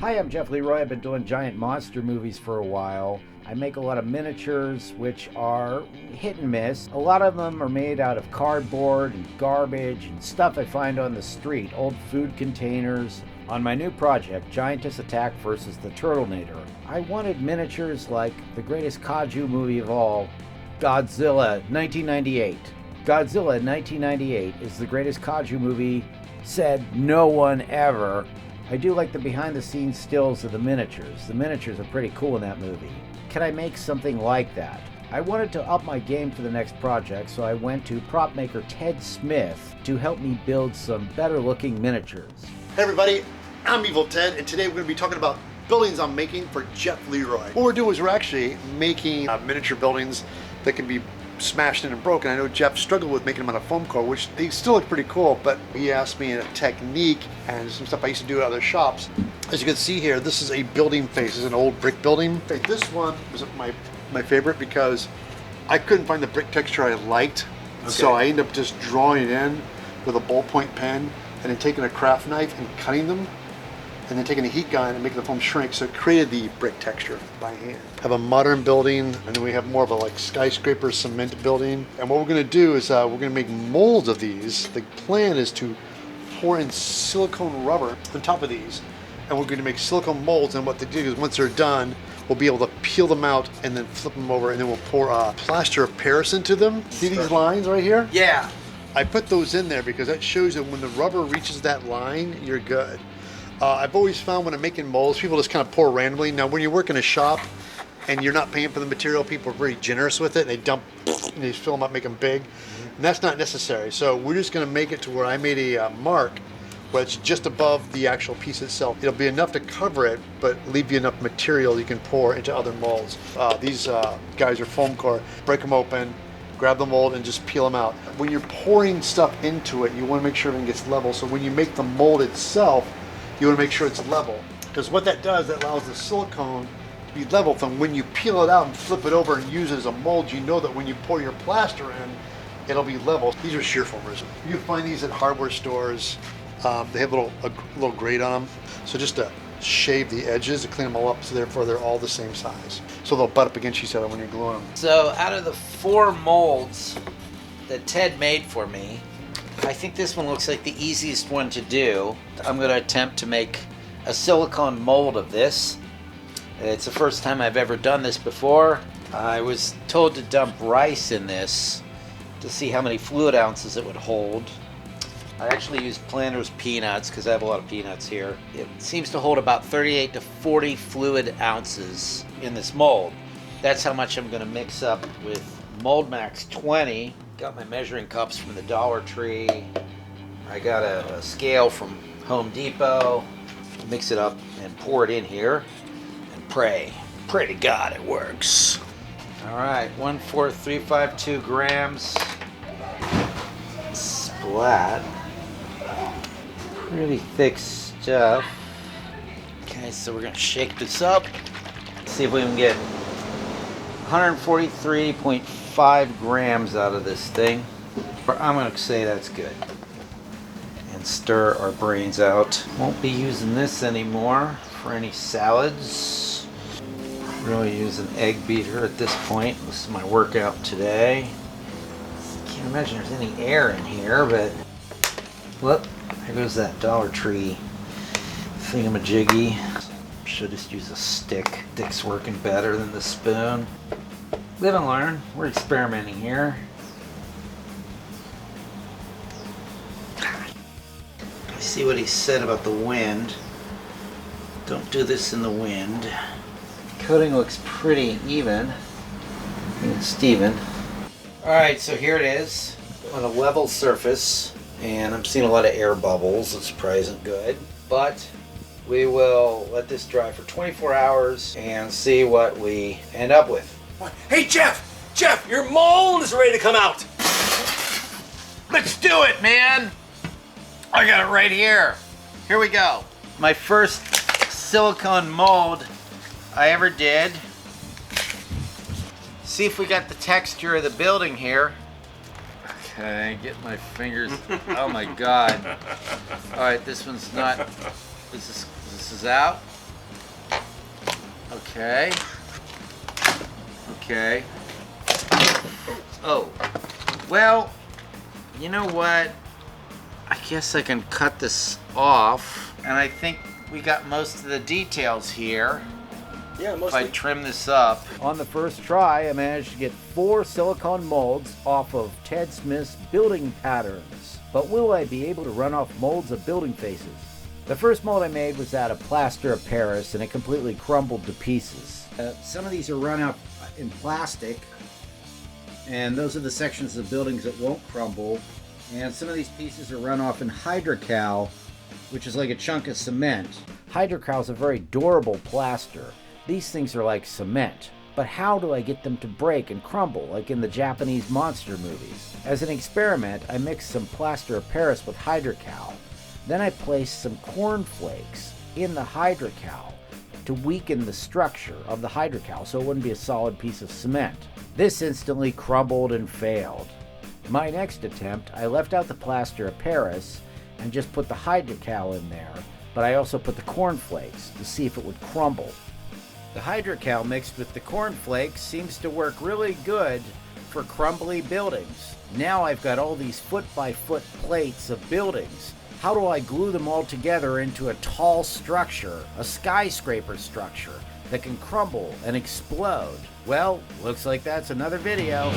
Hi, I'm Jeff Leroy. I've been doing giant monster movies for a while. I make a lot of miniatures, which are hit and miss. A lot of them are made out of cardboard and garbage and stuff I find on the street, old food containers. On my new project, Giantess Attack vs. the Turtlenator, I wanted miniatures like the greatest kaiju movie of all, Godzilla 1998. Godzilla 1998 is the greatest kaiju movie, said no one ever. I do like the behind-the-scenes stills of the miniatures. The miniatures are pretty cool in that movie. Can I make something like that? I wanted to up my game for the next project, so I went to prop maker Ted Smith to help me build some better-looking miniatures. Hey everybody, I'm Evil Ted, and today we're going to be talking about buildings I'm making for Jeff Leroy. What we're doing is we're actually making miniature buildings that can be smashed in and broken. I know Jeff struggled with making them out of foam core, which they still look pretty cool, but he asked me a technique and some stuff I used to do at other shops. As you can see here, this is a building face. It's an old brick building. This one was my favorite because I couldn't find the brick texture I liked. Okay. So I ended up just drawing it in with a ballpoint pen and then taking a craft knife and cutting them, and then taking a heat gun and making the foam shrink, so it created the brick texture by hand. Have a modern building, and then we have more of a like skyscraper cement building. And what we're gonna do is we're gonna make molds of these. The plan is to pour in silicone rubber on top of these, and we're gonna make silicone molds, and what they do is once they're done, we'll be able to peel them out and then flip them over, and then we'll pour plaster of Paris into them. See these lines right here? Yeah. I put those in there because that shows that when the rubber reaches that line, you're good. I've always found when I'm making molds, people just kind of pour randomly. Now, when you work in a shop and you're not paying for the material, people are very generous with it, and they dump, and they fill them up, make them big. And that's not necessary. So we're just going to make it to where I made a mark where it's just above the actual piece itself. It'll be enough to cover it, but leave you enough material you can pour into other molds. These guys are foam core. Break them open, grab the mold, and just peel them out. When you're pouring stuff into it, you want to make sure everything gets level. So when you make the mold itself, you want to make sure it's level, because what that does, that allows the silicone to be level. From when you peel it out and flip it over and use it as a mold, you know that when you pour your plaster in, it'll be level. These are shear foamers. You find these at hardware stores. They have a little grate on them, so just to shave the edges to clean them all up, so therefore they're all the same size, so they'll butt up against each other when you're gluing them. So out of the 4 molds that Ted made for me, I think this one looks like the easiest one to do. I'm going to attempt to make a silicone mold of this. It's the first time I've ever done this before. I was told to dump rice in this to see how many fluid ounces it would hold. I actually used Planters peanuts because I have a lot of peanuts here. It seems to hold about 38 to 40 fluid ounces in this mold. That's how much I'm going to mix up with Mold Max 20. Got my measuring cups from the Dollar Tree. I got a scale from Home Depot. Mix it up and pour it in here and pray. Pray to God it works. All right, 14352 grams. Splat. Pretty thick stuff. Okay, so we're gonna shake this up. See if we can get 143.5 grams out of this thing. I'm gonna say that's good. And stir our brains out. Won't be using this anymore for any salads. Really use an egg beater at this point. This is my workout today. Can't imagine there's any air in here, but whoop, there goes that Dollar Tree thingamajiggy. Should just use a stick. Stick's working better than the spoon. Live and learn. We're experimenting here. I see what he said about the wind. Don't do this in the wind. Coating looks pretty even. Steven. Alright, so here it is on a level surface, and I'm seeing a lot of air bubbles. It's probably isn't good, but we will let this dry for 24 hours and see what we end up with. Hey, Jeff! Jeff, your mold is ready to come out! Let's do it, man! I got it right here. Here we go. My first silicone mold I ever did. See if we got the texture of the building here. Okay, get my fingers. Oh my God. All right, this one's not. This is out. Okay. Okay. Oh. Well, you know what? I guess I can cut this off. And I think we got most of the details here. Yeah, If mostly. I trim this up. On the first try, I managed to get 4 silicone molds off of Ted Smith's building patterns. But will I be able to run off molds of building faces? The first mold I made was out of plaster of Paris, and it completely crumbled to pieces. Some of these are run out in plastic, and those are the sections of buildings that won't crumble. And some of these pieces are run off in hydrocal, which is like a chunk of cement. Hydrocal is a very durable plaster. These things are like cement. But how do I get them to break and crumble like in the Japanese monster movies? As an experiment, I mixed some plaster of Paris with hydrocal. Then I placed some cornflakes in the hydrocal to weaken the structure of the hydrocal so it wouldn't be a solid piece of cement. This instantly crumbled and failed. My next attempt, I left out the plaster of Paris and just put the hydrocal in there, but I also put the cornflakes to see if it would crumble. The hydrocal mixed with the cornflakes seems to work really good for crumbly buildings. Now I've got all these foot-by-foot plates of buildings. How do I glue them all together into a tall structure, a skyscraper structure that can crumble and explode? Well, looks like that's another video.